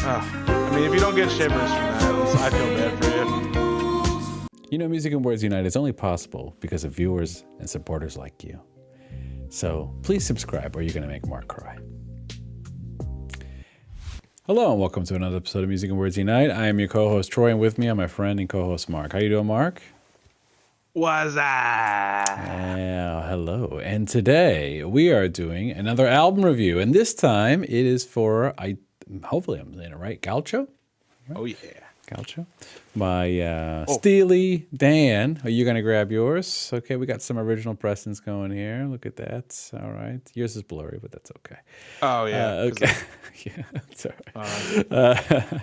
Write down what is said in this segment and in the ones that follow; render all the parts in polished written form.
I mean, if you don't get shivers from that, I feel bad for you. You know, Music and Words United is only possible because of viewers and supporters like you. So please subscribe or you're going to make Mark cry. Hello and welcome to another episode of Music and Words Unite. I am your co-host Troy, and with me I'm my friend and co-host Mark. How you doing, Mark? What's that? Yeah, hello. And today we are doing another album review, and this time it is for, hopefully I'm saying it right, Gaucho? Right? Oh, yeah. Gaucho by Steely Dan. Are you going to grab yours? Okay, we got some original pressings going here. Look at that. All right. Yours is blurry, but that's okay. Oh, yeah. Okay. Yeah, that's all right. Is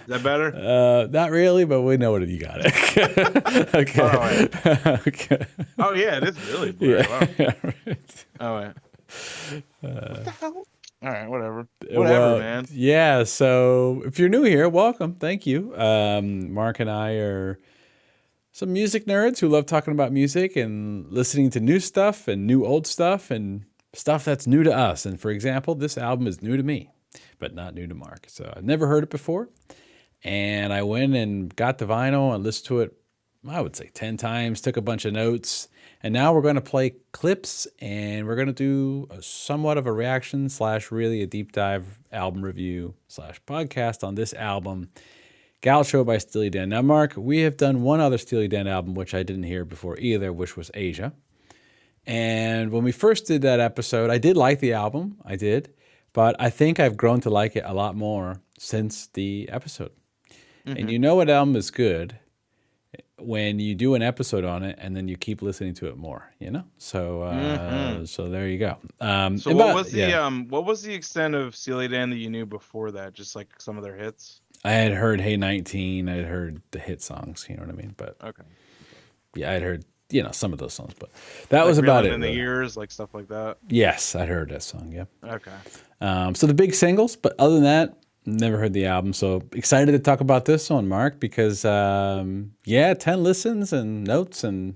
that better? Not really, but we know what you got. Okay. Oh, right. Okay. Oh, yeah, it is really blurry. Yeah. Wow. Yeah, right. Oh, yeah. What the hell? All right, whatever. Well, Man. Yeah, so if you're new here, welcome. Thank you. Mark and I are some music nerds who love talking about music and listening to new stuff and new old stuff and stuff that's new to us. And for example, this album is new to me, but not new to Mark. So I've never heard it before. And I went and got the vinyl and listened to it, I would say 10 times, took a bunch of notes. And now we're going to play clips and we're going to do somewhat of a reaction / really a deep dive album review / podcast on this album, Gaucho by Steely Dan. Now, Mark, we have done one other Steely Dan album, which I didn't hear before either, which was Asia. And when we first did that episode, I did like the album. I did. But I think I've grown to like it a lot more since the episode. Mm-hmm. And you know what album is good? When you do an episode on it and then you keep listening to it more, you know? So so there you go. So what was the extent of Steely Dan that you knew before that? Just like some of their hits? I had heard Hey 19, I had heard the hit songs, you know what I mean? But okay. Yeah, I'd heard, some of those songs, but that was like about it. In the Years, like stuff like that? Yes, I'd heard that song, yeah. Okay. So the big singles, but other than that, never heard the album, so excited to talk about this one, Mark, because 10 listens and notes and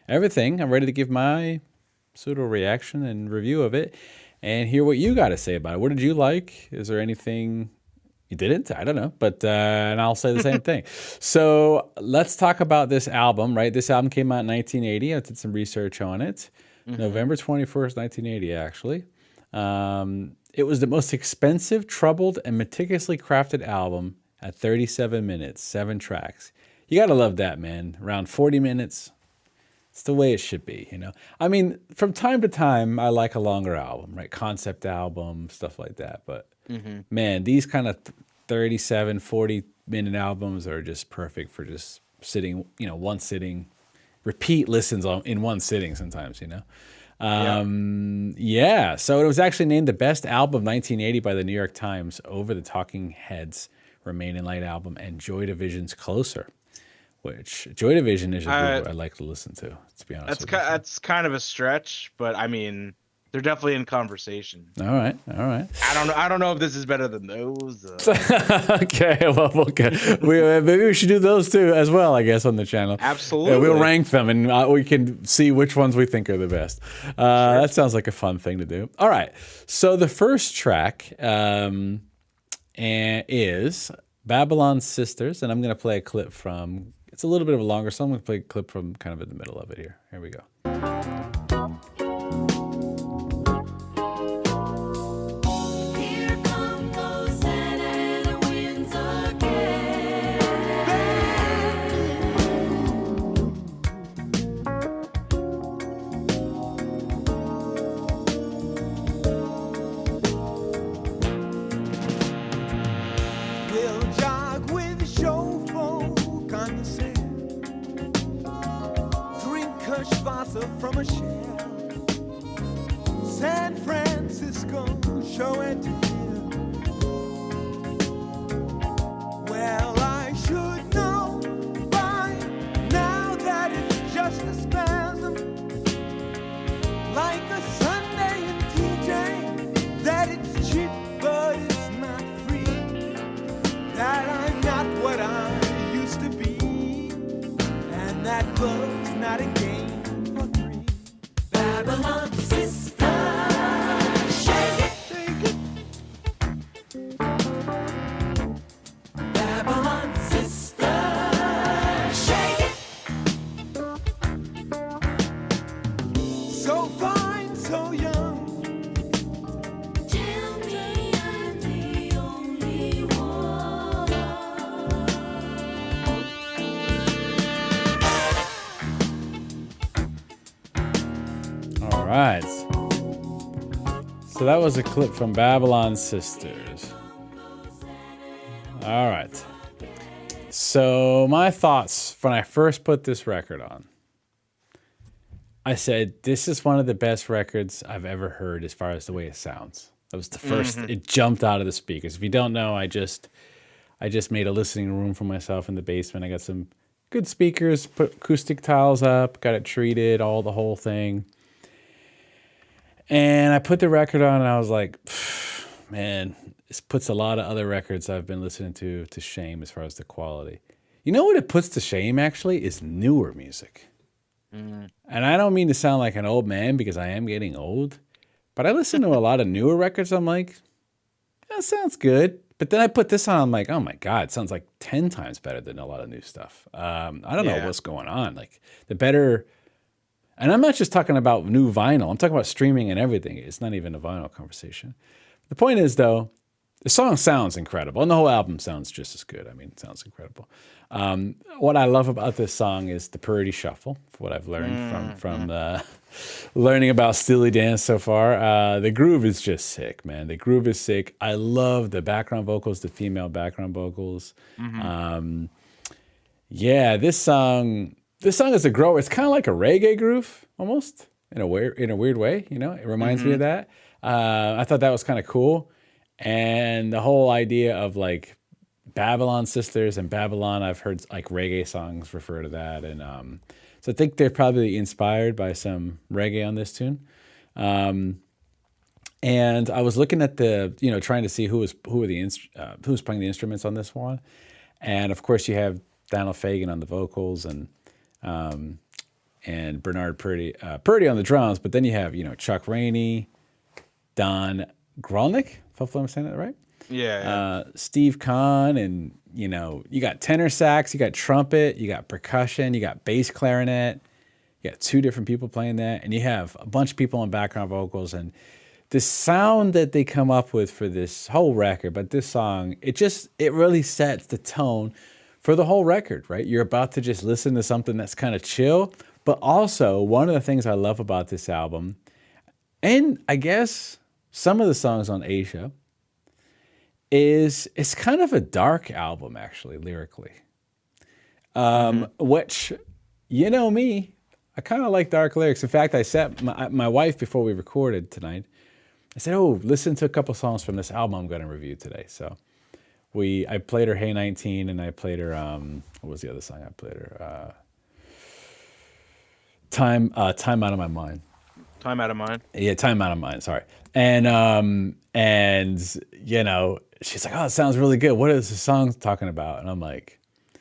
everything. I'm ready to give my pseudo reaction and review of it and hear what you got to say about it. What did you like? Is there anything you didn't? I don't know, but and I'll say the same thing. So let's talk about this album, right? This album came out in 1980. I did some research on it. Mm-hmm. November 21st, 1980, actually. It was the most expensive, troubled, and meticulously crafted album at 37 minutes, 7 tracks. You got to love that, man. Around 40 minutes. It's the way it should be, you know? I mean, from time to time, I like a longer album, right? Concept album, stuff like that. But, man, these kind of 37, 40-minute albums are just perfect for just sitting, one sitting, repeat listens in one sitting sometimes, you know? So it was actually named the best album of 1980 by the New York Times over the Talking Heads' Remain in Light album and Joy Division's Closer, which Joy Division is a group I like to listen to be honest. That's kind of a stretch, but I mean, they're definitely in conversation. All right. I don't know if this is better than those. Okay, well, maybe we should do those too as well, I guess, on the channel. Absolutely. We'll rank them, and we can see which ones we think are the best. Sure. That sounds like a fun thing to do. All right, so the first track is Babylon Sisters, and I'm going to play a clip from, it's a little bit of a longer song. I'm going to play a clip from kind of in the middle of it here. Here we go. From a shell, San Francisco, show and tell. Well, I should know by now that it's just a spasm, like a Sunday in TJ, that it's cheap but it's not free, that I'm not what I used to be, and that love's not a game. Babylon sister, shake it, shake it. right. So that was a clip from Babylon Sisters. All right. So my thoughts when I first put this record on. I said, this is one of the best records I've ever heard as far as the way it sounds. That was the first, it jumped out of the speakers. If you don't know, I just made a listening room for myself in the basement. I got some good speakers, put acoustic tiles up, got it treated, the whole thing. And I put the record on and I was like, man, this puts a lot of other records I've been listening to shame as far as the quality. You know what it puts to shame actually is newer music. And I don't mean to sound like an old man because I am getting old, but I listen to a lot of newer records. I'm like, that sounds good. But then I put this on. I'm like, oh my God, it sounds like 10 times better than a lot of new stuff. I don't know what's going on. Like the better, and I'm not just talking about new vinyl. I'm talking about streaming and everything. It's not even a vinyl conversation. The point is though, the song sounds incredible, and the whole album sounds just as good. I mean, it sounds incredible. What I love about this song is the Purity Shuffle, for what I've learned from learning about Steely Dan so far. The groove is just sick, man. The groove is sick. I love the background vocals, the female background vocals. Yeah, this song is a grower. It's kind of like a reggae groove, almost in a weird way. You know, it reminds me of that. I thought that was kind of cool. And the whole idea of like Babylon Sisters and Babylon, I've heard like reggae songs refer to that. And so I think they're probably inspired by some reggae on this tune. And I was looking at trying to see who's playing the instruments on this one. And of course you have Donald Fagen on the vocals and Bernard Purdy on the drums. But then you have, Chuck Rainey, Don Grolnick, hopefully I'm saying that right. Yeah. Steve Kahn, and you got tenor sax, you got trumpet, you got percussion, you got bass clarinet, you got 2 different people playing that, and you have a bunch of people on background vocals, and the sound that they come up with for this whole record, but this song, it really sets the tone for the whole record, right? You're about to just listen to something that's kind of chill, but also one of the things I love about this album, and I guess some of the songs on Asia, is it's kind of a dark album, actually, lyrically. Which, me, I kind of like dark lyrics. In fact, I sat my wife before we recorded tonight. I said, "Oh, listen to a couple songs from this album I'm going to review today." So I played her "Hey 19," and I played her what was the other song I played her? Time Out of My Mind. Time Out of Mind. Yeah, Time Out of Mind. Sorry. And she's like, "Oh, it sounds really good. What is the song talking about?" And I'm like, "I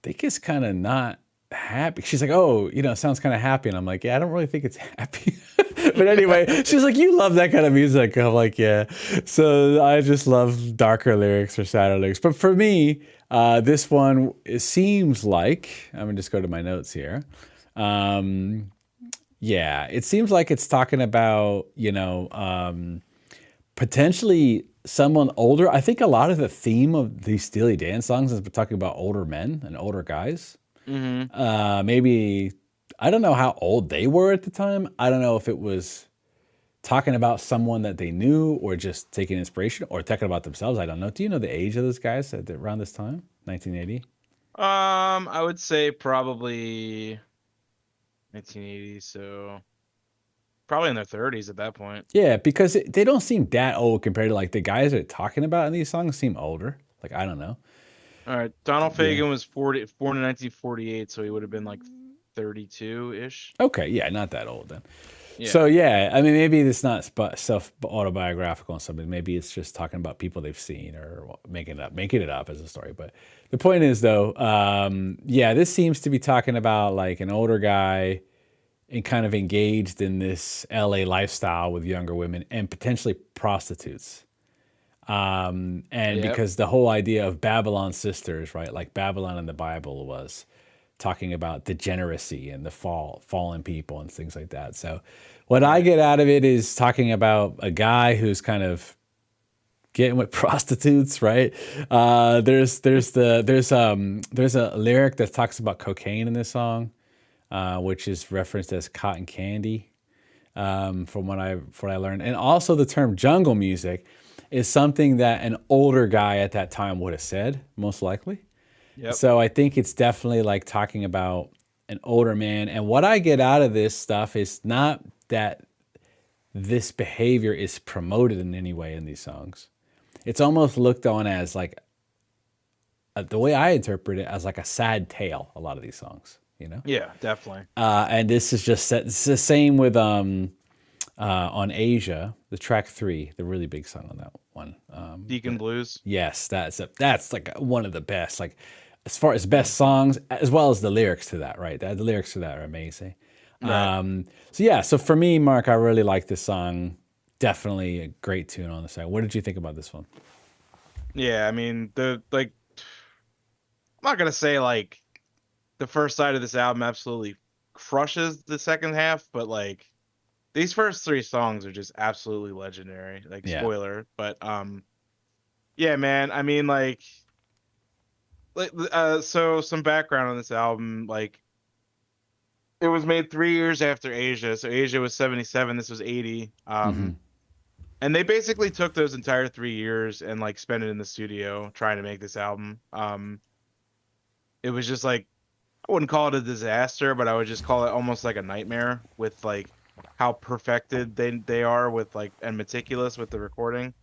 think it's kind of not happy." She's like, "Oh, it sounds kind of happy." And I'm like, "Yeah, I don't really think it's happy." But anyway, she's like, "You love that kind of music." I'm like, "Yeah." So I just love darker lyrics or sadder lyrics. But for me, this one, it seems like, I'm going to just go to my notes here. Yeah, it seems like it's talking about, potentially someone older. I think a lot of the theme of these Steely Dan songs is talking about older men and older guys. Maybe, I don't know how old they were at the time. I don't know if it was talking about someone that they knew or just taking inspiration or talking about themselves. I don't know. Do you know the age of those guys around this time, 1980? I would say probably 1980, so probably in their 30s at that point. Yeah, because they don't seem that old compared to like the guys that are talking about in these songs seem older. Like, I don't know. All right, Donald Fagen was born in 1948, so he would have been like 32-ish. Okay, yeah, not that old then. Yeah. So yeah, I mean, maybe it's not self-autobiographical and something. Maybe it's just talking about people they've seen or making it up as a story. But the point is, though, this seems to be talking about like an older guy and kind of engaged in this LA lifestyle with younger women and potentially prostitutes. Because the whole idea of Babylon Sisters, right? Like Babylon in the Bible was talking about degeneracy and the fallen people and things like that. So what I get out of it is talking about a guy who's kind of getting with prostitutes, right? There's a lyric that talks about cocaine in this song, which is referenced as cotton candy. from what I learned. And also the term jungle music is something that an older guy at that time would have said, most likely. Yep. So I think it's definitely like talking about an older man. And what I get out of this stuff is not that this behavior is promoted in any way in these songs. It's almost looked on as like, the way I interpret it, as like a sad tale, a lot of these songs, you know? Yeah, definitely. And this is just set, it's the same with on Asia, the track 3, the really big song on that one. Deacon Blues. Yes, that's like one of the best, like as far as best songs, as well as the lyrics to that, right? The lyrics to that are amazing. Right. So for me, Mark, I really like this song. Definitely a great tune on the side. What did you think about this one? Yeah, I mean, I'm not gonna say like the first side of this album absolutely crushes the second half, but like these first 3 songs are just absolutely legendary. Like Yeah. spoiler, but yeah, man. I mean, so some background on this album, like it was made 3 years after Asia. So Asia was 77, this was 80. And they basically took those entire 3 years and like spent it in the studio trying to make this album. It was just like, I wouldn't call it a disaster, but I would just call it almost like a nightmare with like how perfected they are with like and meticulous with the recording.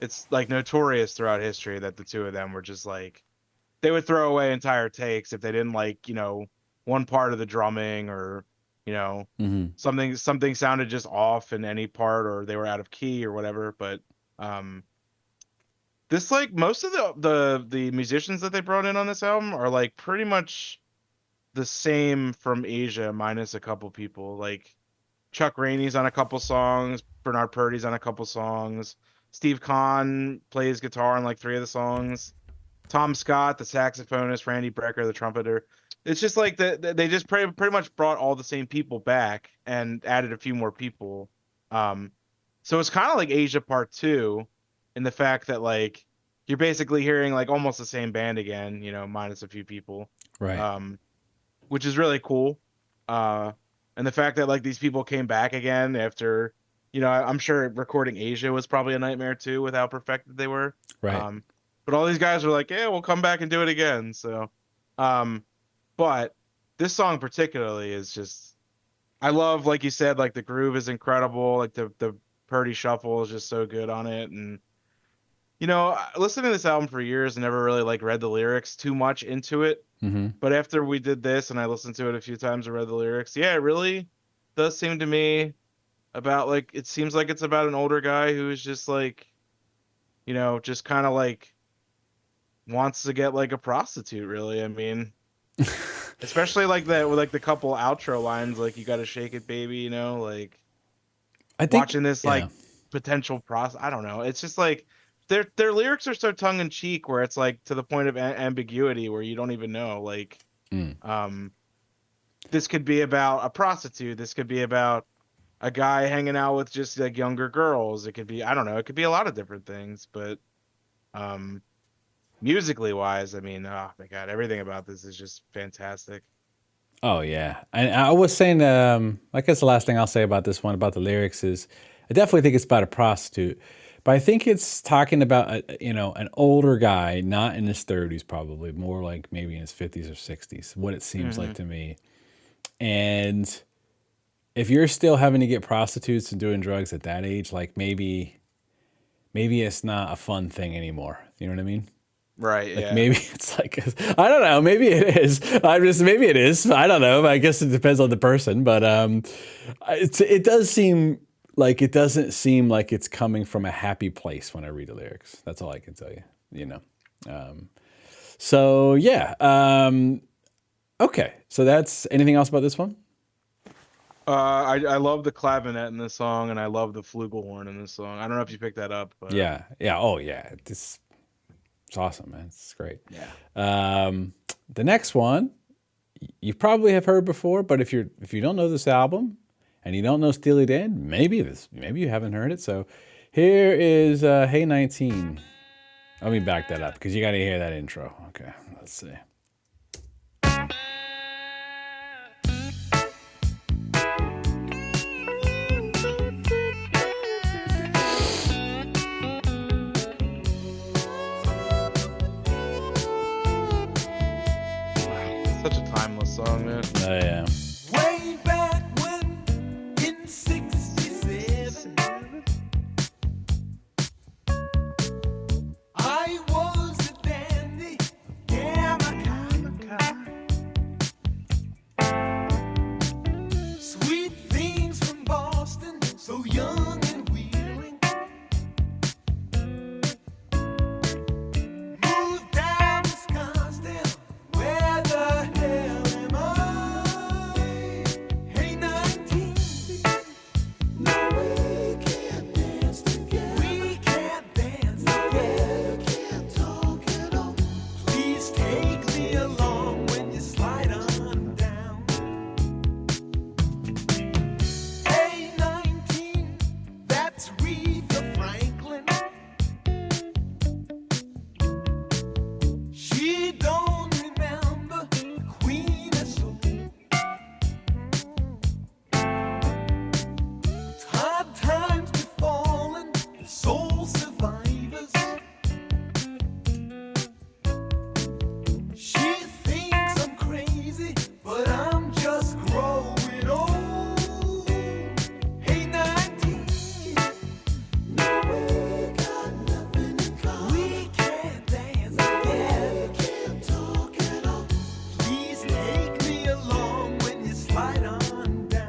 It's like notorious throughout history that the two of them were just like, they would throw away entire takes if they didn't like, one part of the drumming, or something sounded just off in any part, or they were out of key or whatever. But this, like, most of the musicians that they brought in on this album are like pretty much the same from Asia, minus a couple people. Like Chuck Rainey's on a couple songs, Bernard Purdy's on a couple songs, Steve Kahn plays guitar on like 3 of the songs, Tom Scott, the saxophonist, Randy Brecker, the trumpeter. It's just like they just pretty much brought all the same people back and added a few more people. So it's kind of like Asia Part 2, in the fact that like you're basically hearing like almost the same band again, minus a few people. Right. Which is really cool. And the fact that like these people came back again after, I'm sure recording Asia was probably a nightmare too with how perfected they were. Right. But all these guys were like, yeah, we'll come back and do it again. So, but this song particularly is just, I love, like you said, like the groove is incredible. Like the Purdy shuffle is just so good on it. And, listening to this album for years and never really like read the lyrics too much into it. But after we did this and I listened to it a few times and read the lyrics, yeah, it really does seem to me about like, it seems like it's about an older guy who's just like, just kind of like wants to get like a prostitute, really. I mean, especially like that with like the couple outro lines, like you got to shake it, baby, like I think watching this like potential I don't know. It's just like their lyrics are so tongue in cheek where it's like to the point of ambiguity where you don't even know. Like, this could be about a prostitute. This could be about a guy hanging out with just like younger girls. It could be, I don't know. It could be a lot of different things. But musically wise, I mean, oh my God, everything about this is just fantastic. Oh yeah, I was saying, I guess the last thing I'll say about this one, about the lyrics, is I definitely think it's about a prostitute, but I think it's talking about an older guy, not in his 30s, probably more like maybe in his 50s or 60s. What it seems like to me, and if you're still having to get prostitutes and doing drugs at that age, like maybe it's not a fun thing anymore. You know what I mean? Right. Like yeah. maybe it's like, I don't know. Maybe it is. Maybe it is. I don't know. I guess it depends on the person. But it does seem like it doesn't seem like it's coming from a happy place when I read the lyrics. That's all I can tell you. So yeah. Okay. So that's anything else about this one? I love the clavinet in this song, and I love the flugelhorn in this song. I don't know if you picked that up, but Yeah. Oh yeah. It's awesome, man. It's great. Yeah. The next one, you probably have heard before, but if you don't know this album and you don't know Steely Dan, maybe you haven't heard it. So here is Hey 19. Let me back that up because you got to hear that intro. Okay, let's see. Such a timeless song, man. Oh yeah. Way back when in '67, I was a dandy, yeah, my kind. Sweet things from Boston, so young and wheeling. Moved down to Scottsdale, where the hell am I? Hey, 19. No, we can't dance together. We can't dance together. Can't talk at all. Please take me along when you slide on down. Hey, 19, that's Aretha Franklin. She don't remember Queen of Soul. Hard times befallen the soul survivors. She thinks I'm crazy, but I'm just growing old. Hey, 19. No, we got nothing in common. We can't dance together. Can't talk at all. Please take me along when you slide on down.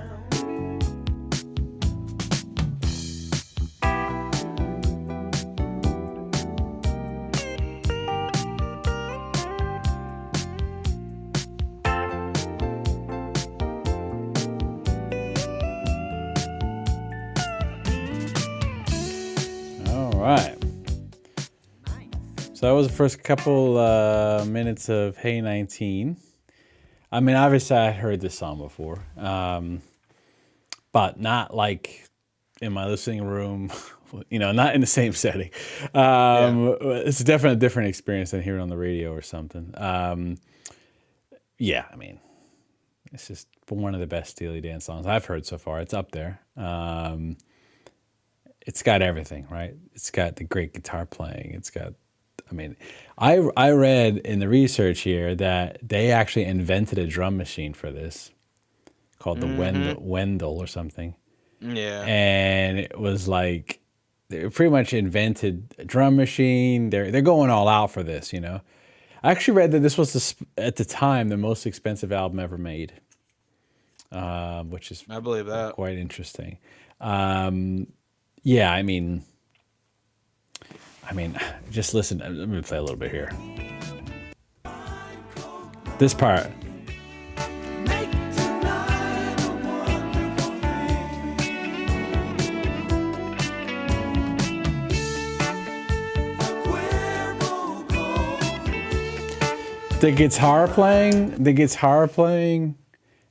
All right. So that was the first couple minutes of Hey 19. I mean, obviously I heard this song before, but not like in my listening room, not in the same setting. It's definitely a different experience than hearing it on the radio or something. Yeah, I mean, it's just one of the best Steely Dan songs I've heard so far. It's up there. It's got everything, right? It's got the great guitar playing. It's got, I mean, I read in the research here that they actually invented a drum machine for this called the Wendell or something. Yeah. And it was like they pretty much invented a drum machine. They're going all out for this, I actually read that this was at the time the most expensive album ever made, which is I believe that. quite interesting. Yeah, I mean, just listen. Let me play a little bit here. This part. Make tonight a wonderful thing. Cuervo Gold. The guitar playing,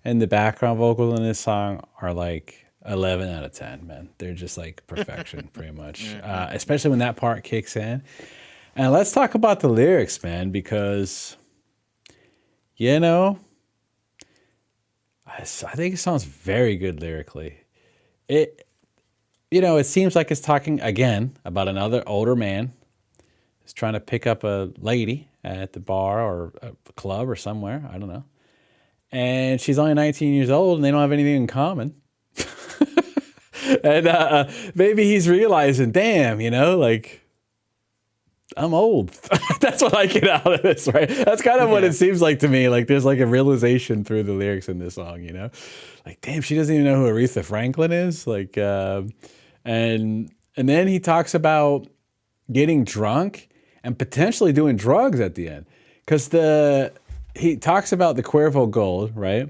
and the background vocals in this song are like 11 out of 10, man. They're just like perfection, pretty much. Especially when that part kicks in. And let's talk about the lyrics, man, because, I think it sounds very good lyrically. It seems like it's talking again about another older man who's trying to pick up a lady at the bar or a club or somewhere. I don't know. And she's only 19 years old and they don't have anything in common. And maybe he's realizing, damn, like, I'm old. That's what I get out of this, right? That's kind of what it seems like to me. Like, there's like a realization through the lyrics in this song, Like, damn, she doesn't even know who Aretha Franklin is. Like, and then he talks about getting drunk and potentially doing drugs at the end. Because he talks about the Cuervo Gold, right?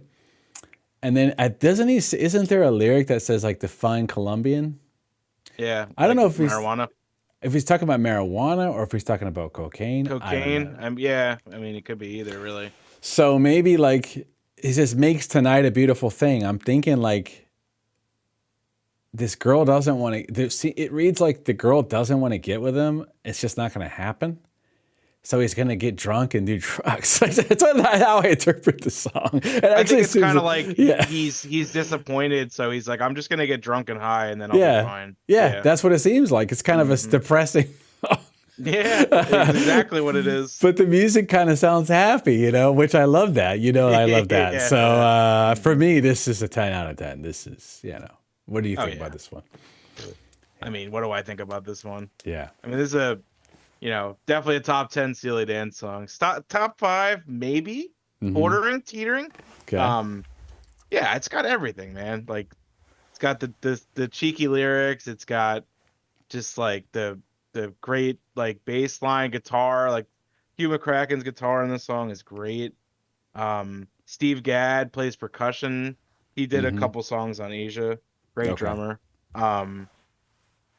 And then isn't there a lyric that says like the fine Colombian? Yeah. I don't know if marijuana. If he's talking about marijuana or if he's talking about cocaine. Cocaine. Yeah. I mean, it could be either, really. So maybe like he says makes tonight a beautiful thing. I'm thinking like this girl doesn't want to. See, it reads like the girl doesn't want to get with him. It's just not going to happen. So he's gonna get drunk and do drugs. That's how I interpret the song. I think it's kind of like he's disappointed, so he's like, I'm just gonna get drunk and high, and then I'll be fine. Yeah, that's what it seems like. It's kind of a depressing. Yeah, it's exactly what it is. But the music kind of sounds happy, you know, which I love that. You know, I love that. Yeah. So for me, this is a 10 out of 10. This is, you know, what do you Oh, think yeah. about this one? I mean, what do I think about this one? Yeah. I mean, this is definitely a top 10 Steely Dan song. Top 5, maybe. Mm-hmm. Teetering. Okay. Um, yeah, it's got everything, man. Like, it's got the cheeky lyrics. It's got just like the great like bass line guitar. Like, Hugh McCracken's guitar in this song is great. Steve Gadd plays percussion. He did a Mm-hmm. couple songs on Asia. Great Okay. drummer.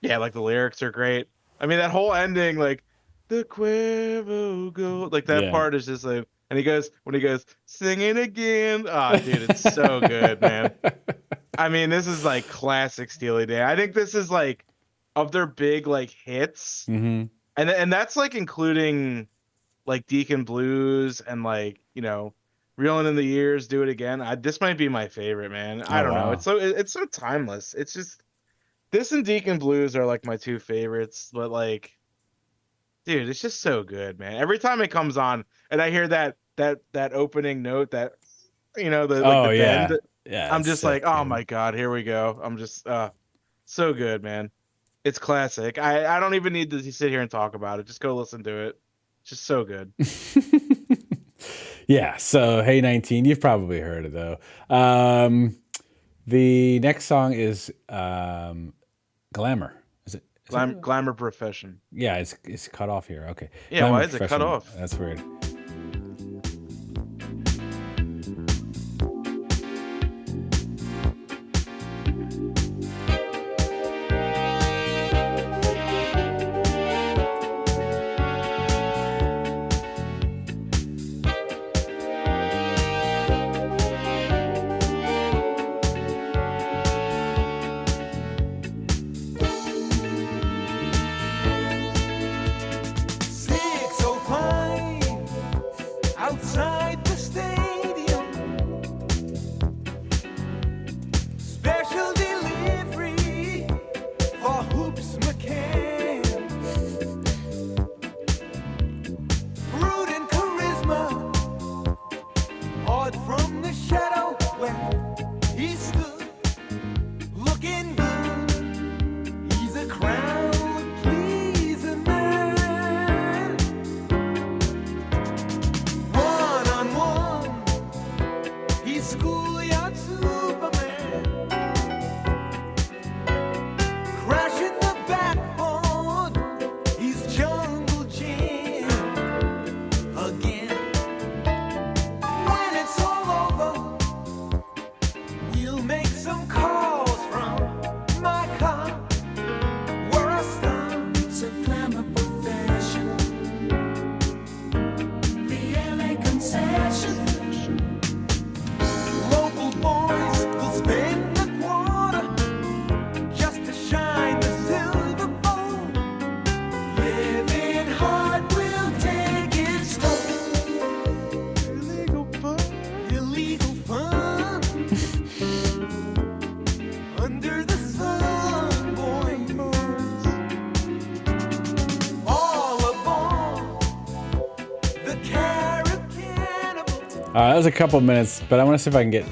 Yeah, like the lyrics are great. I mean, that whole ending, like the Cuervo go, like that Yeah. part is just like, and when he goes singing again. Ah, dude, it's so good, man. I mean, this is like classic Steely Dan. I think this is like of their big like hits, Mm-hmm. and that's like including like Deacon Blues and like Reeling in the Years, Do It Again. This might be my favorite, man. I Oh, don't know. wow. It's so timeless. It's just this and Deacon Blues are like my two favorites, but like, dude, it's just so good, man. Every time it comes on and I hear that opening note, that the like Oh, the yeah. bend, Yeah, I'm it's just like, sick, oh dude. my God, here we go. I'm just so good, man. It's classic. I don't even need to sit here and talk about it. Just go listen to it. It's just so good. Yeah. So, Hey 19, you've probably heard it, though. The next song is Glamour. Is it? Glamour Profession. Yeah, it's cut off here. Okay. Yeah, why Glamour is it cut Profession. off? That's weird. Outside the stadium, special delivery for Hoops McCann. Fruit and charisma, hard from the shadow where he stood, looking good. He's a crowd pleaser man. One-on-one, he's schoolyard Superman. Crashing the backboard, he's jungle Jim again. When it's all over, we'll make some calls from my car. We're a star. It's a glamour profession. The LA concession. Local boys will spend a quarter just to shine the silver bowl. Living hard will take its toll. Illegal fun. Illegal fun under the sun, boys. All aboard the Carib Cannibal. That was a couple minutes, but I want to see if I can get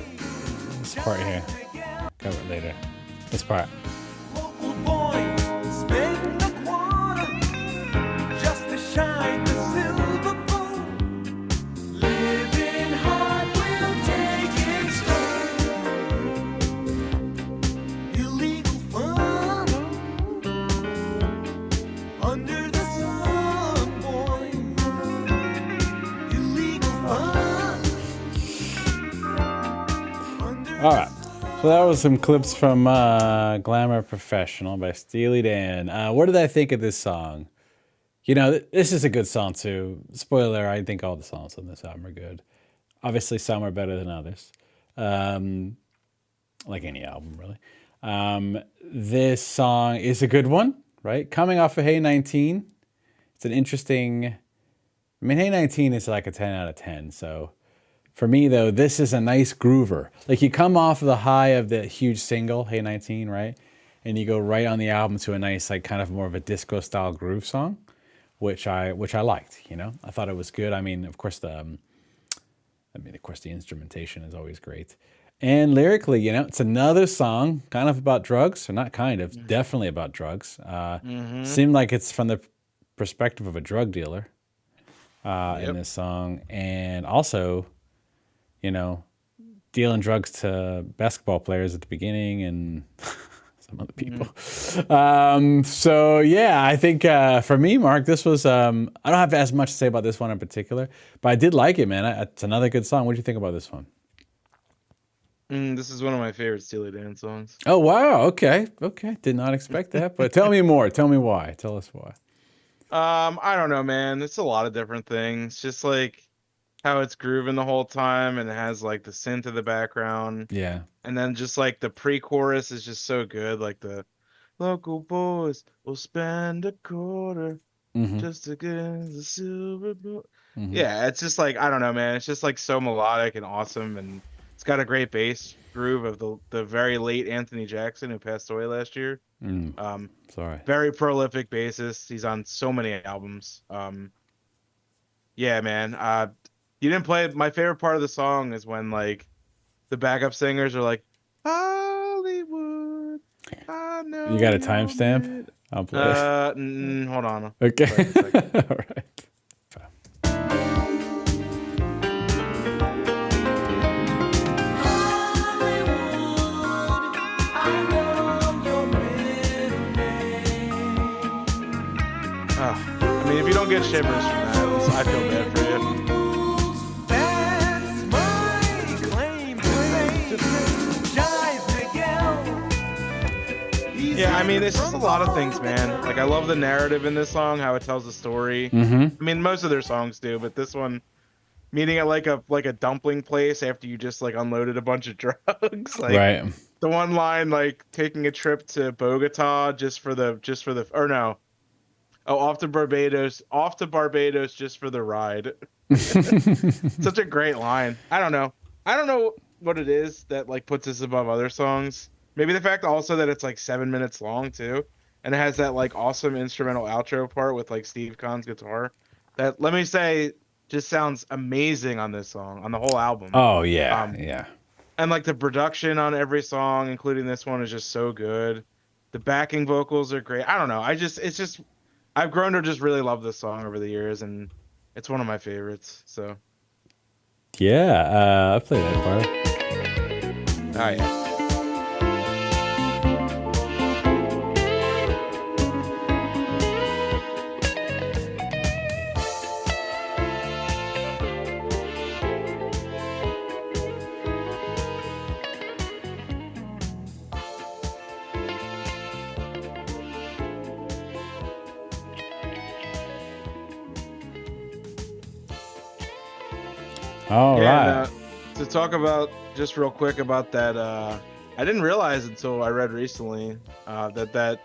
this part here. Cover it later. This part. Local boy, spend a quarter just to shine the silver bowl. Living hard will take its toll. Illegal fun under the sun, boy. Illegal fun under All right. So that was some clips from Glamour Professional by Steely Dan. What did I think of this song? You know, this is a good song too. Spoiler, I think all the songs on this album are good. Obviously, some are better than others. Like any album, really. This song is a good one, right? Coming off of Hey 19. It's an interesting... I mean, Hey 19 is like a 10 out of 10, so... For me, though, this is a nice groover. Like, you come off of the high of the huge single, Hey 19, right? And you go right on the album to a nice, like, kind of more of a disco-style groove song. which I liked. I thought it was good. I mean, of course the instrumentation is always great, and lyrically, it's another song kind of about drugs, or not kind of, definitely about drugs. Mm-hmm. Seemed like it's from the perspective of a drug dealer in Yep. this song, and also, dealing drugs to basketball players at the beginning and some other people. So yeah, I think for me, Mark, this was I don't have as much to say about this one in particular, but I did like it, man. It's another good song. What do you think about this one? This is one of my favorite Steely Dan songs. Oh wow, okay, did not expect that, but tell me more. Tell me why. Tell us why. I don't know, man. It's a lot of different things. Just like how it's grooving the whole time and it has like the synth in the background. Yeah. And then just like the pre-chorus is just so good. Like the local boys will spend a quarter Mm-hmm. just to get the silver bullet. Mm-hmm. Yeah, it's just like I don't know, man. It's just like so melodic and awesome, and it's got a great bass groove of the very late Anthony Jackson who passed away last year. Sorry. Very prolific bassist. He's on so many albums. Yeah, man. You didn't play it. My favorite part of the song is when like the backup singers are like, Hollywood, I know You got a you're timestamp? mad." I'll play it. Hold on. Okay. Play it in a second. All right. I mean, if you don't get shivers from that, I feel bad for you. That's my claim to fame. Jive Miguel. He's Yeah, I mean, it's just a lot of things, man. Like, I love the narrative in this song, how it tells the story. Mm-hmm. I mean, most of their songs do, but this one, meeting at like a dumpling place after you just like unloaded a bunch of drugs. Like, Right. the one line, like taking a trip to Bogota just for the or no. Oh, off to Barbados just for the ride. Such a great line. I don't know what it is that like puts this above other songs. Maybe the fact also that it's like 7 minutes long too, and it has that like awesome instrumental outro part with like Steve Kahn's guitar. That, let me say, just sounds amazing on this song, on the whole album. Oh yeah, Um, yeah. And like the production on every song, including this one, is just so good. The backing vocals are great. I don't know. I've grown to just really love this song over the years, and it's one of my favorites. So, Yeah, I played that part. oh yeah. All Yeah, right. and, to talk about just real quick about that, I didn't realize until I read recently that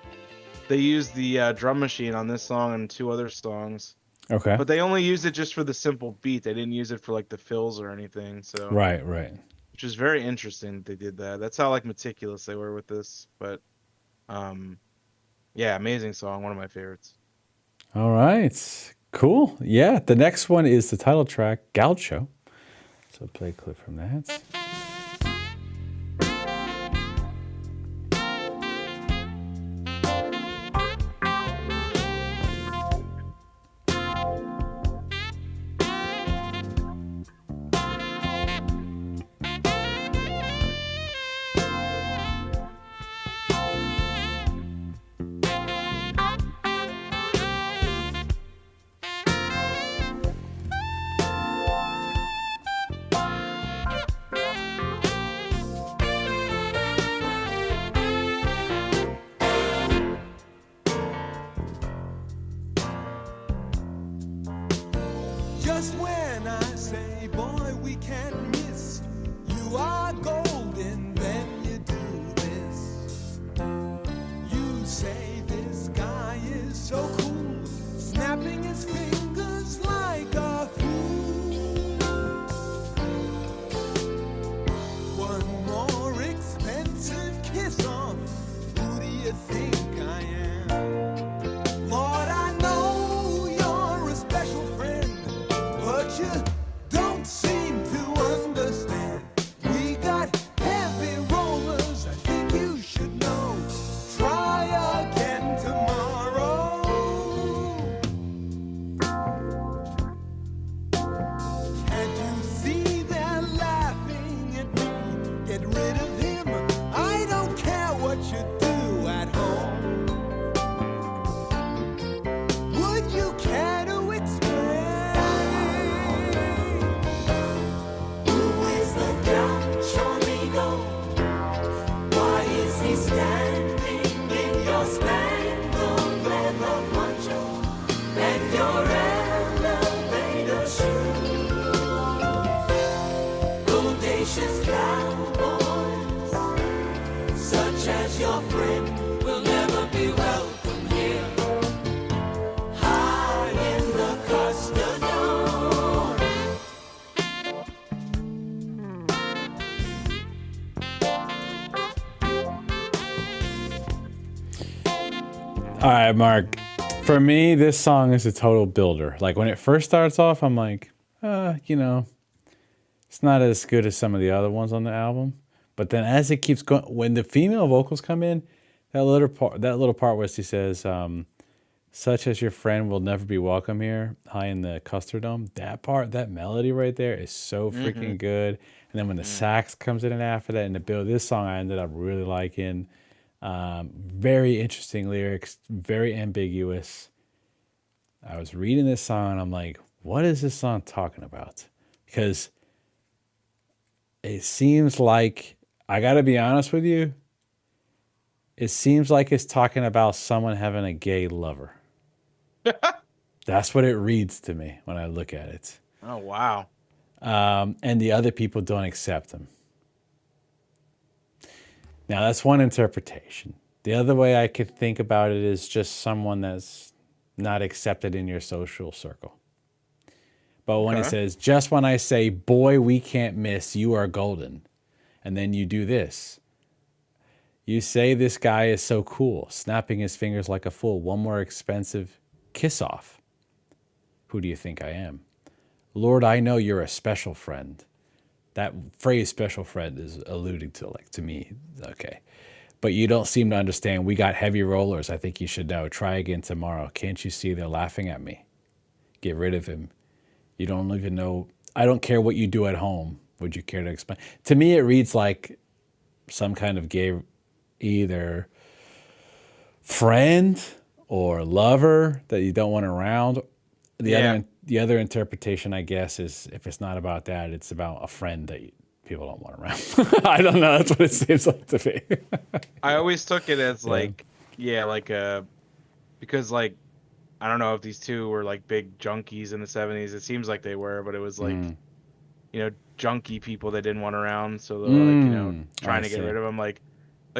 they used the drum machine on this song and two other songs, Okay. but they only used it just for the simple beat. They didn't use it for like the fills or anything. So, Right. which is very interesting that they did that. That's how like meticulous they were with this. But, yeah, amazing song, one of my favorites. All right. Cool. Yeah. The next one is the title track, Gaucho. So play a clip from that. Just when I say, boy, we can't miss, you are golden, then you do this. You say this guy is so cool, snapping his fingers like a fool. One more expensive kiss off, who do you think I am? Lord, I know you're All right, Mark. For me, this song is a total builder. Like when it first starts off, I'm like, it's not as good as some of the other ones on the album. But then as it keeps going, when the female vocals come in, that little part where she says, "Such as your friend will never be welcome here," high in the custard dome. That part, that melody right there is so freaking good. And then when the sax comes in after that and the build, this song I ended up really liking. Very interesting lyrics, very ambiguous. I was reading this song and I'm like, what is this song talking about? Because it seems like, I got to be honest with you, it seems like it's talking about someone having a gay lover. That's what it reads to me when I look at it. Oh, wow. And the other people don't accept him. Now, that's one interpretation. The other way I could think about it is just someone that's not accepted in your social circle. But when it says, just when I say, boy, we can't miss, you are golden. And then you do this. You say this guy is so cool, snapping his fingers like a fool. One more expensive kiss off. Who do you think I am? Lord, I know you're a special friend. That phrase special friend is alluding to me. Okay. But you don't seem to understand. We got heavy rollers. I think you should know. Try again tomorrow. Can't you see they're laughing at me? Get rid of him. You don't even know. I don't care what you do at home. Would you care to explain? To me, it reads like some kind of gay, either friend or lover that you don't want around. The other interpretation, I guess, is if it's not about that, it's about a friend that people don't want around. I don't know. That's what it seems like to me. I always took it as because like, I don't know if these two were like big junkies in the 70s. It seems like they were, but it was like, junkie people they didn't want around. So they're like, trying to get rid of them. Like,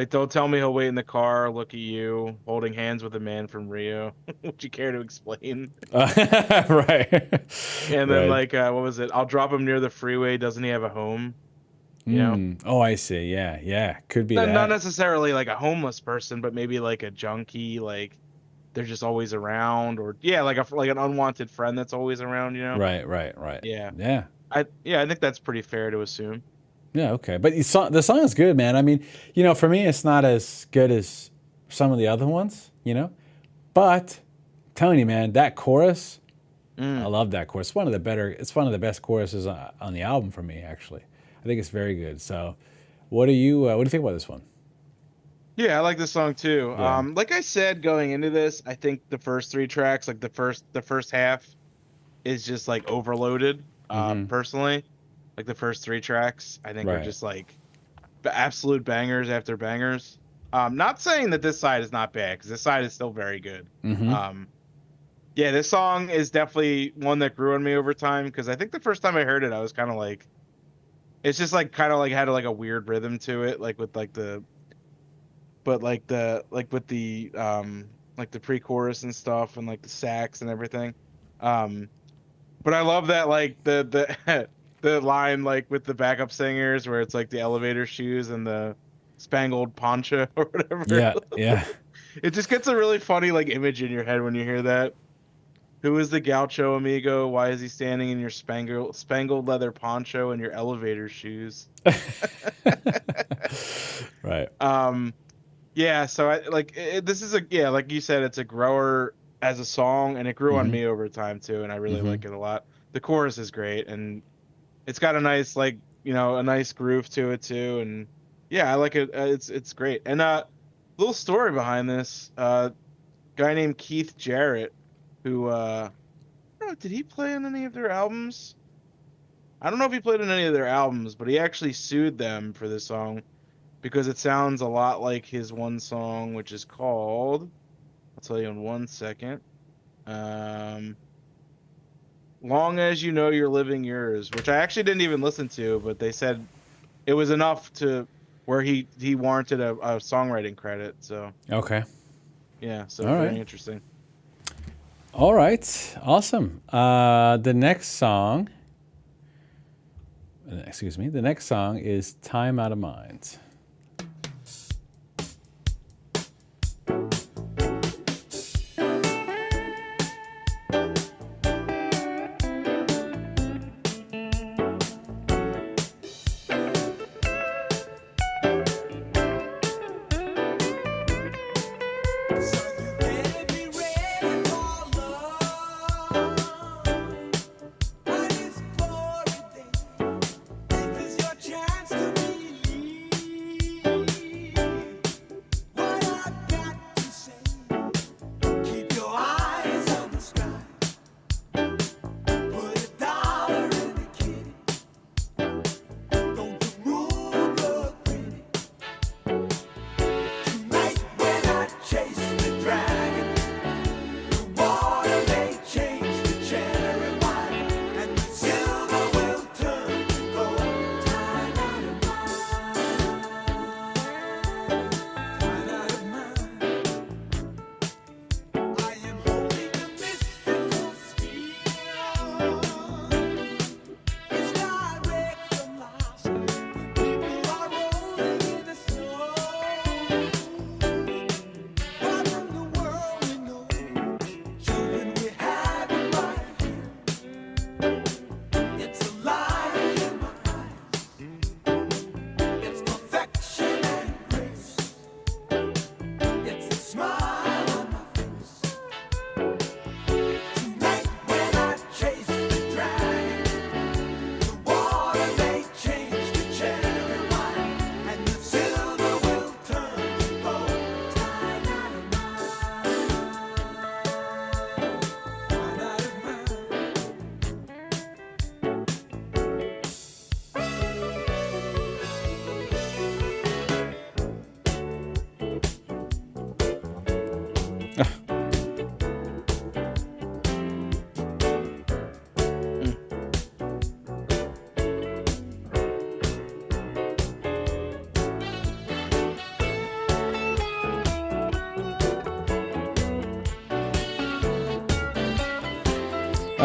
don't tell me he'll wait in the car, look at you, holding hands with a man from Rio. Would you care to explain? Right. And then what was it? I'll drop him near the freeway. Doesn't he have a home? You know? Oh, I see. Yeah. Could be Not necessarily like a homeless person, but maybe like a junkie. Like they're just always around, or like an unwanted friend that's always around. Right. Yeah. I think that's pretty fair to assume. Yeah, okay. But the song is good, man. I mean, for me, it's not as good as some of the other ones, But I'm telling you, man, that chorus, I love that chorus. It's one of the best choruses on the album for me, actually. I think it's very good. So what do you think about this one? Yeah, I like this song too. Yeah. Like I said, going into this, I think the first three tracks, like the first half is just like overloaded, personally. Like the first three tracks, I think are just like absolute bangers after bangers. Not saying that this side is not bad, because this side is still very good. This song is definitely one that grew on me over time, because I think the first time I heard it, I was kind of like, it's just like kind of like had like a weird rhythm to it, like with like the pre-chorus and stuff, and like the sax and everything. But I love that like the the line like with the backup singers where it's like the elevator shoes and the spangled poncho or whatever. Yeah. It just gets a really funny like image in your head when you hear that. Who is the Gaucho amigo? Why is he standing in your spangled leather poncho and your elevator shoes? Right. Yeah, so I like this is like you said, it's a grower as a song, and it grew on me over time too, and I really like it a lot. The chorus is great, and it's got a nice a nice groove to it too, and yeah, I like it. It's great. And little story behind this, guy named Keith Jarrett, who I don't know, did he play on any of their albums? I don't know if he played on any of their albums, but he actually sued them for this song because it sounds a lot like his one song, which is called, I'll tell you in 1 second. Long as You Know You're Living Yours, which I actually didn't even listen to, but they said it was enough to where he warranted a songwriting credit. So Okay. yeah, so All very right. interesting. All right. Awesome. The next song is Time Out of Mind.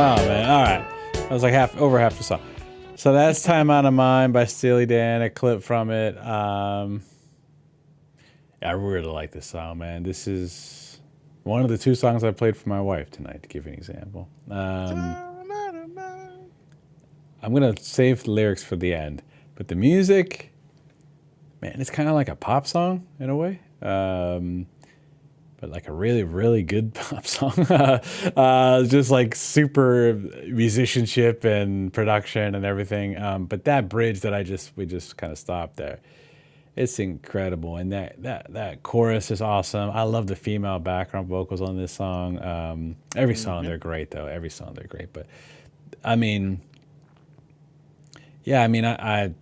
Oh man, all right. That was like over half the song. So that's "Time Out of Mind" by Steely Dan. A clip from it. I really like this song, man. This is one of the 2 songs I played for my wife tonight, to give you an example. I'm gonna save the lyrics for the end, but the music, man, it's kind of like a pop song in a way. But like a really, really good pop song. Just like super musicianship and production and everything. But that bridge that we just kind of stopped there. It's incredible. And that chorus is awesome. I love the female background vocals on this song. Every song they're great though. Every song they're great. But I mean, yeah, I mean, I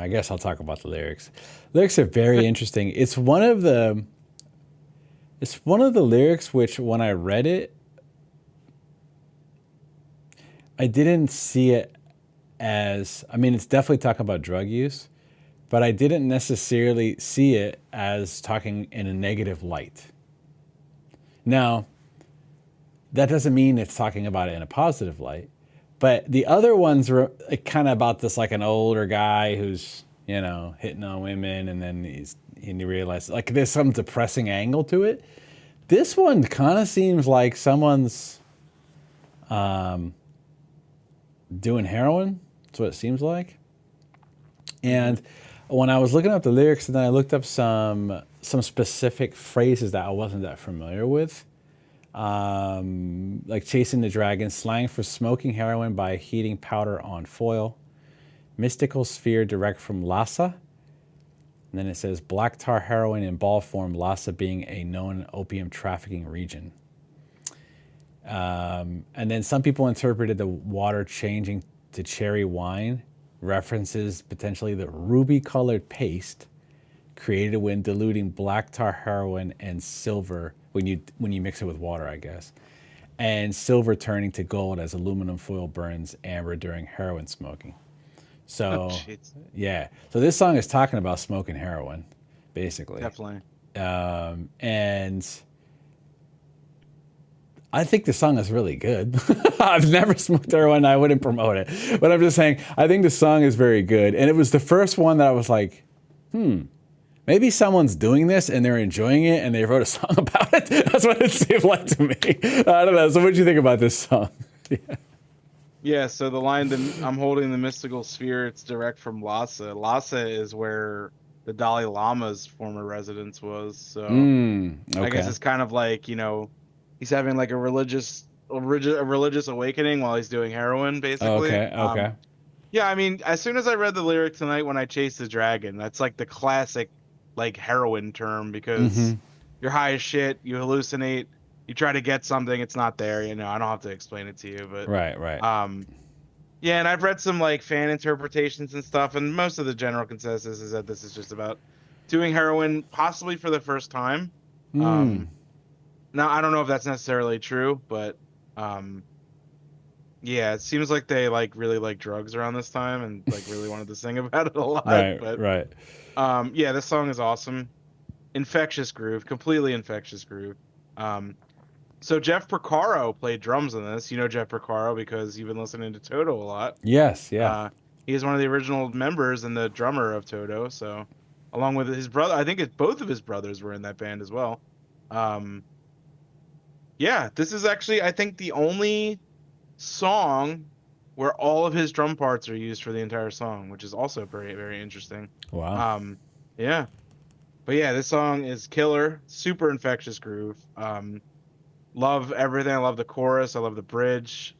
guess I'll talk about the lyrics. Lyrics are very interesting. It's one of the lyrics which, when I read it, I didn't see it as, I mean, it's definitely talking about drug use, but I didn't necessarily see it as talking in a negative light. Now, that doesn't mean it's talking about it in a positive light, but the other ones were kind of about this, like an older guy who's, hitting on women, and then he realizes, like, there's some depressing angle to it. This one kind of seems like someone's doing heroin. That's what it seems like. And when I was looking up the lyrics, and then I looked up some specific phrases that I wasn't that familiar with, like chasing the dragon, slang for smoking heroin by heating powder on foil, mystical sphere direct from Lhasa. And then it says black tar heroin in ball form, Lhasa being a known opium trafficking region. And then some people interpreted the water changing to cherry wine references potentially the ruby-colored paste created when diluting black tar heroin and silver when you mix it with water, I guess. And silver turning to gold as aluminum foil burns amber during heroin smoking. So, yeah. So this song is talking about smoking heroin, basically. Definitely. And I think the song is really good. I've never smoked heroin. I wouldn't promote it. But I'm just saying, I think the song is very good. And it was the first one that I was like, maybe someone's doing this and they're enjoying it and they wrote a song about it. That's what it seemed like to me. I don't know. So what did you think about this song? Yeah, so the line that I'm holding the mystical sphere, it's direct from Lhasa. Lhasa is where the Dalai Lama's former residence was. So I guess it's kind of like, he's having like a religious awakening while he's doing heroin, basically. Okay. Yeah, I mean, as soon as I read the lyric tonight, when I chased the dragon, that's like the classic like heroin term, because you're high as shit, you hallucinate, you try to get something, it's not there. I don't have to explain it to you, but right. Yeah, and I've read some like fan interpretations and stuff, and most of the general consensus is that this is just about doing heroin, possibly for the first time. Now I don't know if that's necessarily true, but yeah, it seems like they like really like drugs around this time and like really wanted to sing about it a lot. Right. Yeah, this song is awesome. Infectious groove, completely infectious groove. So Jeff Porcaro played drums on this. You know Jeff Porcaro because you've been listening to Toto a lot. Yes, yeah. He is one of the original members and the drummer of Toto. So, along with his brother, I think both of his brothers were in that band as well. Yeah, this is actually, I think, the only song where all of his drum parts are used for the entire song, which is also very, very interesting. Wow. Yeah. But yeah, this song is killer. Super infectious groove. Love everything. I love the chorus. I love the bridge.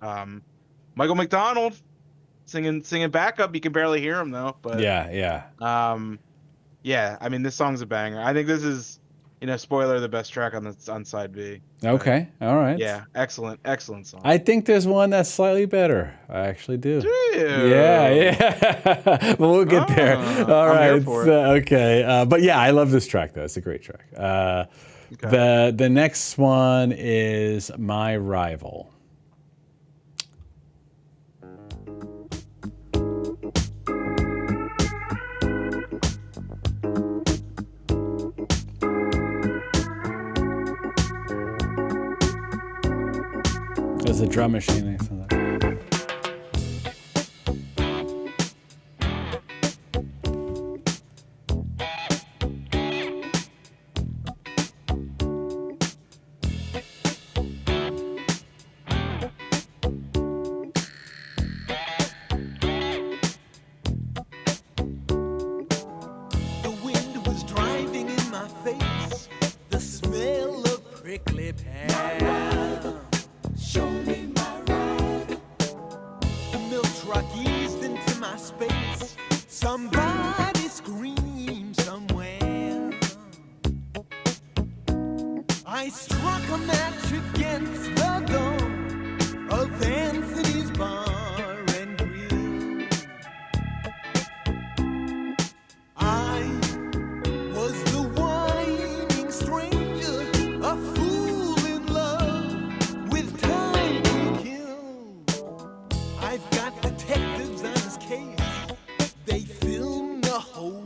Michael McDonald singing backup. You can barely hear him though. But yeah. Yeah. I mean, this song's a banger. I think this is, spoiler, the best track on side B. Okay. All right. Yeah. Excellent song. I think there's one that's slightly better. I actually do. Do you? Yeah. But we'll get there. All right. I'm here for it. Okay. But yeah, I love this track though. It's a great track. Okay. The next one is My Rival. There's a drum machine. Something like that. The wind was driving in my face. The smell of prickly pear. Show me my ride. The milk truck eased into my space. Somebody screamed somewhere. I struck a match against the door of Anthony's bar and grill. I was the whining stranger, a fool in love with time to kill. I've got detectives on his case. They film the whole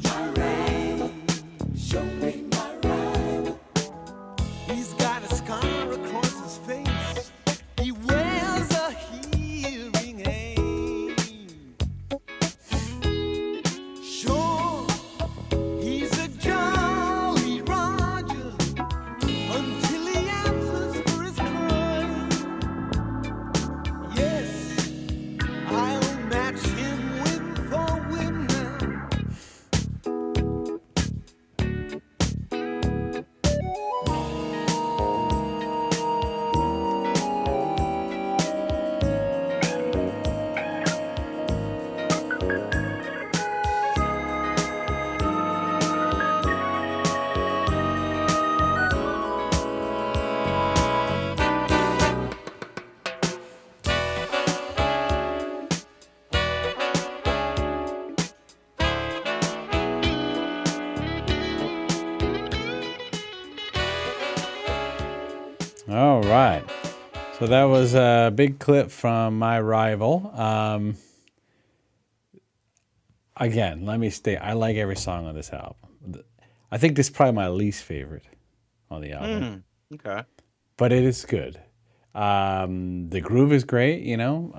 charade. Show me my ride. He's got a scar across his face. He wears a hearing aid. Sure, he's a jolly Roger until he answers for his crime. Yes, I'll match him win for win now. All right. So that was a big clip from My Rival. Again, let me state, I like every song on this album. I think this is probably my least favorite on the album, Okay. but it is good. The groove is great, you know.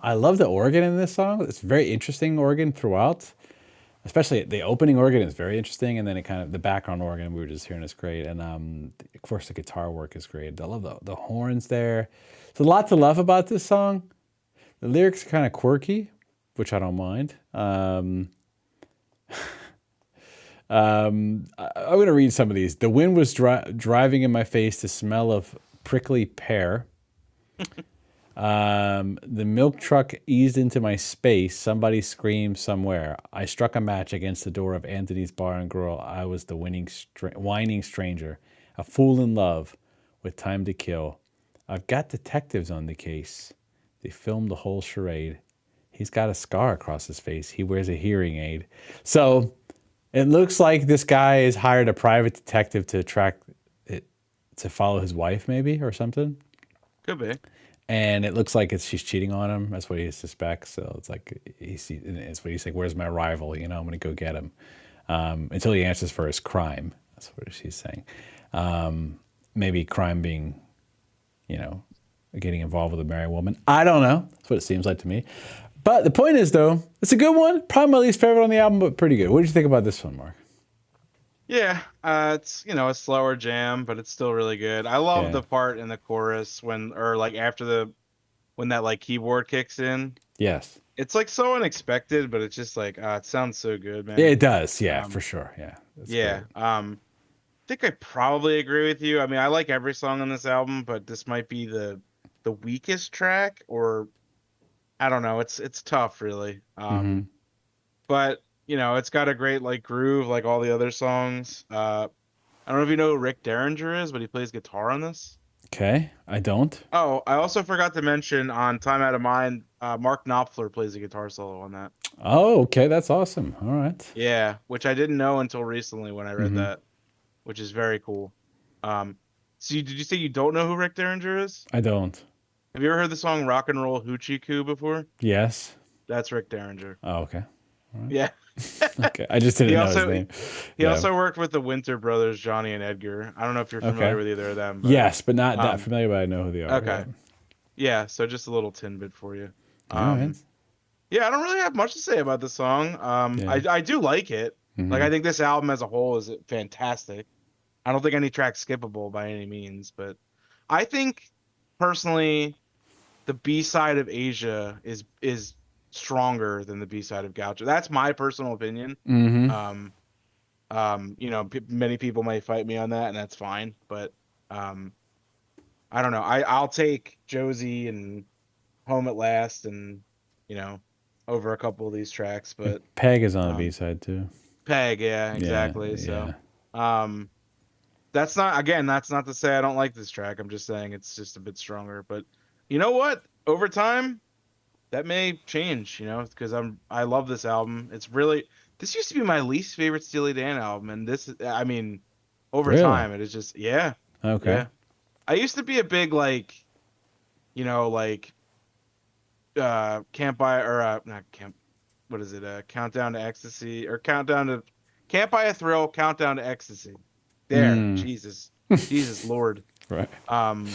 I love the organ in this song. It's very interesting organ throughout. Especially the opening organ is very interesting, and then it kind of the background organ we were just hearing is great, and of course the guitar work is great. I love the horns there. There's a lot to love about this song. The lyrics are kind of quirky, which I don't mind. I'm going to read some of these. The wind was driving in my face. The smell of prickly pear. The milk truck eased into my space. Somebody screamed somewhere. I struck a match against the door of Anthony's Bar and Grill. I was the whining stranger, a fool in love with time to kill. I've got detectives on the case. They filmed the whole charade. He's got a scar across his face. He wears a hearing aid. So it looks like this guy has hired a private detective to track it, to follow his wife, maybe, or something. Could be. And it looks like she's cheating on him. That's what he suspects. So it's like it's what he's like. Where's my rival? You know, I'm going to go get him until he answers for his crime. That's what she's saying. Maybe crime being, you know, getting involved with a married woman. I don't know. That's what it seems like to me. But the point is, though, it's a good one. Probably my least favorite on the album, but pretty good. What did you think about this one, Mark? Yeah, it's a slower jam, but it's still really good. I love the part in the chorus when that like keyboard kicks in. Yes. It's like so unexpected, but it's just like it sounds so good, man. Yeah, it does. Yeah, for sure. Yeah. Yeah. I think I probably agree with you. I mean, I like every song on this album, but this might be the weakest track, or I don't know. It's tough, really. But it's got a great like groove, like all the other songs. I don't know if you know who Rick Derringer is, but he plays guitar on this. Okay, I don't. Oh, I also forgot to mention on Time Out of Mind, Mark Knopfler plays a guitar solo on that. Oh, okay, that's awesome. All right. Yeah, which I didn't know until recently when I read that, which is very cool. So did you say you don't know who Rick Derringer is? I don't. Have you ever heard the song Rock and Roll Hoochie Coo before? Yes. That's Rick Derringer. Oh, okay. Right. Yeah. Okay, I just didn't know his name. He also worked with the Winter Brothers, Johnny and Edgar. I don't know if you're familiar with either of them. But, yes, but not familiar, but I know who they are. Okay. Yeah, so just a little tidbit for you. All right. Yeah, I don't really have much to say about this song. Yeah. I do like it. Like, Mhm. I think this album as a whole is fantastic. I don't think any track's skippable by any means, but I think personally the B side of Asia is stronger than the B side of Gaucho. That's my personal opinion. Mhm. Um, many people might fight me on that, and that's fine. But um, I don't know. I'll take Josie and Home at Last, and you know, over a couple of these tracks. But Peg is on the B um, side too. Peg, yeah, Yeah. exactly. So Yeah. um, that's not to say I don't like this track. I'm just saying it's just a bit stronger. But you know what? Over time, that may change, because I love this album. This used to be my least favorite Steely Dan album, and I mean, over Really? time it is just yeah, Okay. yeah. I used to be a big like Can't Buy or not Can't what is it? Countdown to Ecstasy or Countdown to Can't Buy a Thrill, Countdown to Ecstasy. There, Mm. Jesus Lord. Right. Um,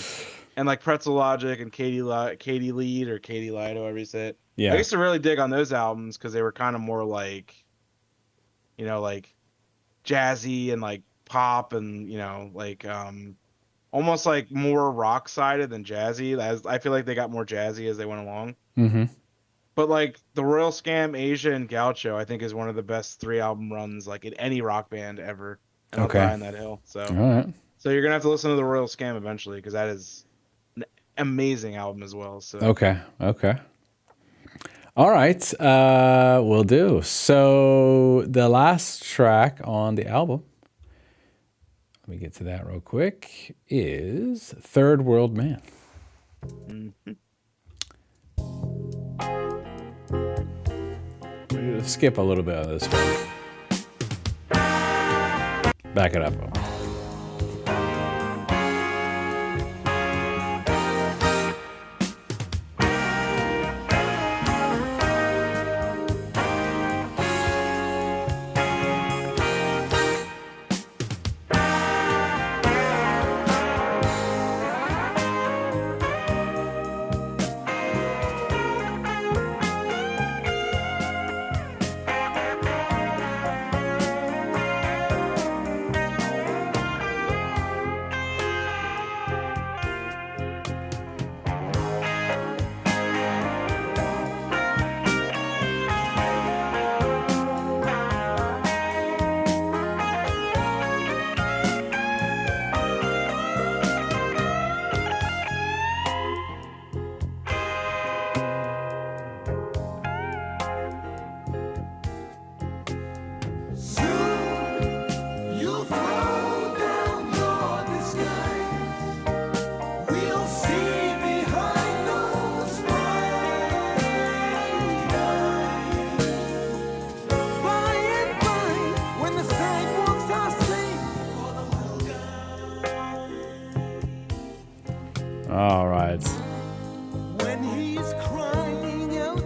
and like Pretzel Logic and Katie Lead or Katie Lied, however you say it. I Yeah. used to really dig on those albums because they were kind of more like jazzy and like pop and almost like more rock sided than jazzy. As I feel like they got more jazzy as they went along. Mhm. But like the Royal Scam, Asia, and Gaucho, I think is one of the best 3 album runs like in any rock band ever, and I'll Okay. die on that hill. All So, right. so you're gonna have to listen to the Royal Scam eventually because that is an amazing album as well. So, Okay. Okay. All right. Will do. So the last track on the album, let me get to that real quick, is Third World Man. mhm. We're gonna skip a little bit of this one. Back it up. Soon you'll throw down your disguise. We'll see behind those smiles. By and by, when the sidewalks are safe, All right. when he's crying out,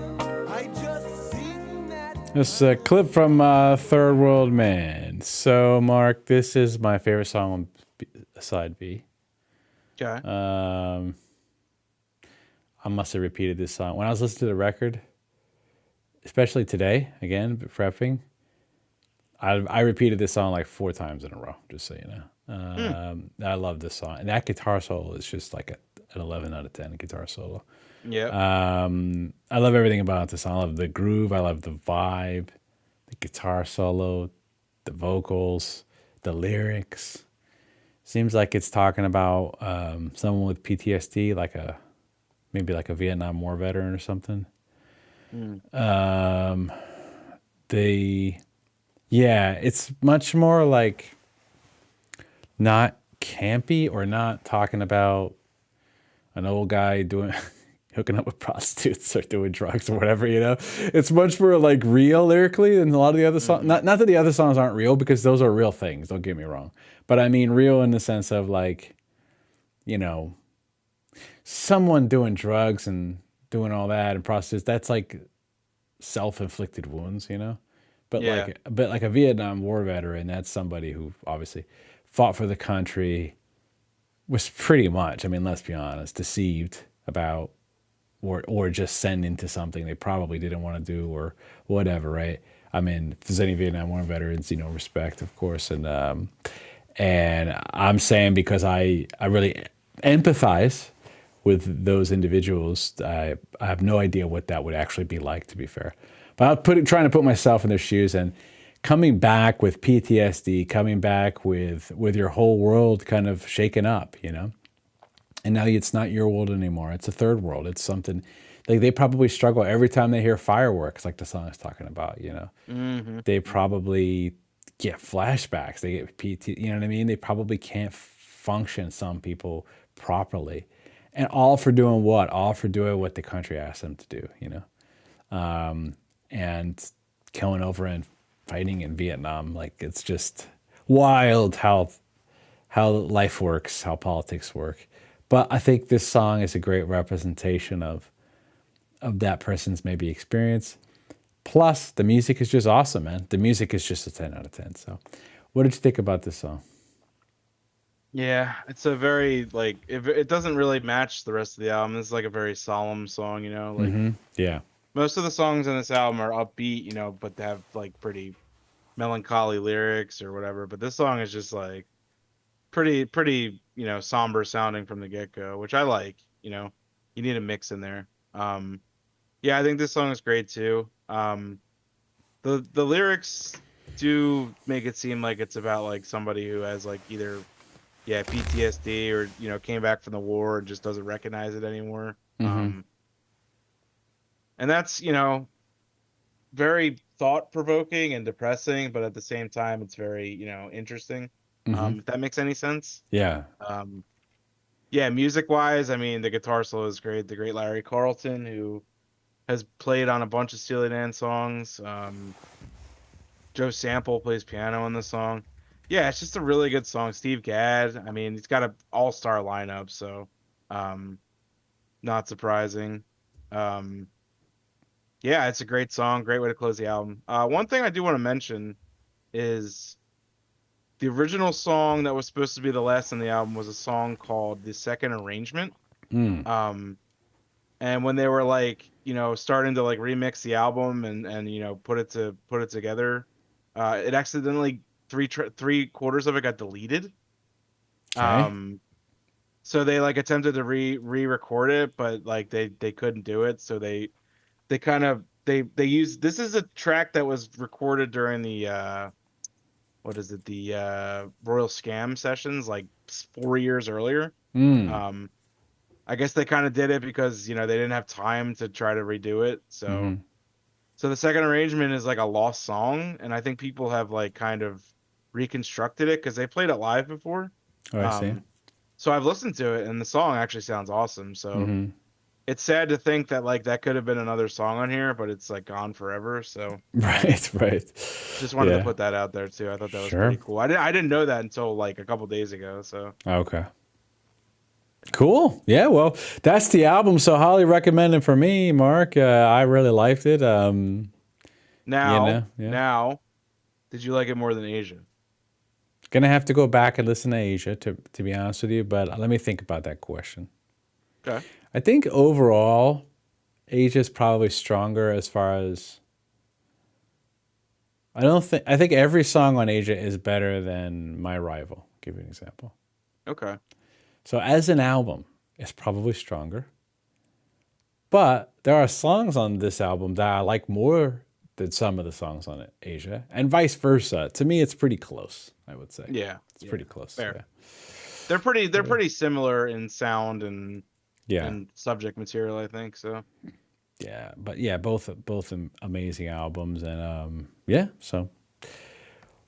I just sing that. This is a clip from Third World Man. So, Mark, this is my favorite song on side B. Okay. I must have repeated this song. When I was listening to the record, especially today, again, prepping, I repeated this song like 4 times in a row, just so you know. I love this song. And that guitar solo is just like an 11 out of 10 guitar solo. Yeah. I love everything about this song. I love the groove. I love the vibe, the guitar solo, the vocals, the lyrics. Seems like it's talking about someone with PTSD, maybe like a Vietnam War veteran or something. It's much more like not campy or not talking about an old guy doing hooking up with prostitutes or doing drugs or whatever, you know. It's much more like real lyrically than a lot of the other songs. Not that the other songs aren't real, because those are real things, don't get me wrong. But I mean real in the sense of like, you know, someone doing drugs and doing all that and prostitutes, that's like self-inflicted wounds, you know. But Yeah. like a Vietnam War veteran, that's somebody who obviously fought for the country, was pretty much, I mean, let's be honest, deceived about or just send into something they probably didn't want to do or whatever, right? I mean, if there's any Vietnam War veterans, respect, of course, and I'm saying because I really empathize with those individuals. I have no idea what that would actually be like, to be fair. But trying to put myself in their shoes and coming back with PTSD, coming back with your whole world kind of shaken up, And now it's not your world anymore. It's a third world. It's something like they probably struggle every time they hear fireworks, like the song is talking about, Mm-hmm. They probably get flashbacks. They get PT, you know what I mean? They probably can't function, some people, properly. And all for doing what? All for doing what the country asked them to do, and going over and fighting in Vietnam. Like, it's just wild how life works, how politics work. But I think this song is a great representation of that person's maybe experience. Plus, the music is just awesome, man. The music is just a 10 out of 10. So, what did you think about this song? Yeah, it's a very like it doesn't really match the rest of the album. It's like a very solemn song, Like Yeah. most of the songs on this album are upbeat, but they have like pretty melancholy lyrics or whatever. But this song is just like pretty, somber sounding from the get-go, which I like, You need a mix in there. Yeah, I think this song is great too. The lyrics do make it seem like it's about like somebody who has like either PTSD or came back from the war and just doesn't recognize it anymore. Mm-hmm. And that's very thought-provoking and depressing, but at the same time it's very interesting. Mm-hmm. If that makes any sense. Yeah. Yeah, music-wise, I mean the guitar solo is great. The great Larry Carlton, who has played on a bunch of Steely Dan songs. Joe Sample plays piano in the song. Yeah, it's just a really good song. Steve Gadd, I mean, he's got an all-star lineup, so not surprising. Yeah, it's a great song, great way to close the album. One thing I do want to mention is the original song that was supposed to be the last on the album was a song called "The Second Arrangement." Mm. And when they were like, starting to like remix the album and put it together, it accidentally three quarters of it got deleted. Okay. So they like attempted to re-record it, but like they couldn't do it. So they kind of they used, this is a track that was recorded during the what is it, the Royal Scam sessions like 4 years earlier. Mm. I guess they kind of did it because they didn't have time to try to redo it. Mm-hmm. So the second arrangement is like a lost song, and I think people have like kind of reconstructed it because they played it live before. Oh, I see. So I've listened to it, and the song actually sounds awesome. So Mm-hmm. it's sad to think that like that could have been another song on here, but it's like gone forever. So Right. just wanted to Yeah. put that out there too. I thought that was Sure. pretty cool. I didn't know that until like a couple days ago. So Okay. Cool. Yeah, well, that's the album, so highly recommended for me, Mark. I really liked it. now, Yeah. now, did you like it more than Asia? Gonna have to go back and listen to Asia to be honest with you, but let me think about that question. Okay. I think overall, Asia's probably stronger as far as I think every song on Asia is better than My Rival. I'll give you an example. Okay. So as an album, it's probably stronger. But there are songs on this album that I like more than some of the songs on it, Asia, and vice versa. To me, it's pretty close, I would say. Yeah. It's pretty close. Fair. Yeah. They're pretty similar in sound and Yeah. subject material, I think. So Yeah. But yeah, both amazing albums. And yeah, so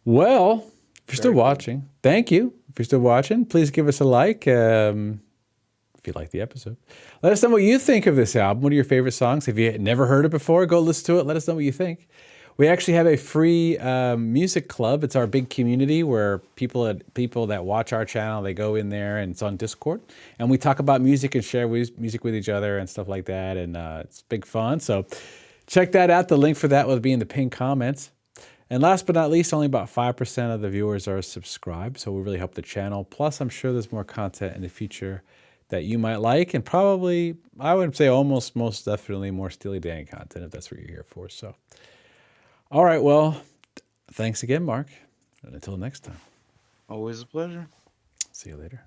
well, if you're still Very cool. watching, thank you. If you're still watching, please give us a like. If you like the episode, let us know what you think of this album. What are your favorite songs? If you never heard it before, go listen to it. Let us know what you think. We actually have a free music club. It's our big community where people that watch our channel, they go in there, and it's on Discord. And we talk about music and share music with each other and stuff like that. And it's big fun. So check that out. The link for that will be in the pinned comments. And last but not least, only about 5% of the viewers are subscribed. So we really help the channel. Plus, I'm sure there's more content in the future that you might like, and probably, I would say almost most definitely more Steely Dan content if that's what you're here for. So, all right, well, thanks again, Mark. And until next time, Always a pleasure. see you later.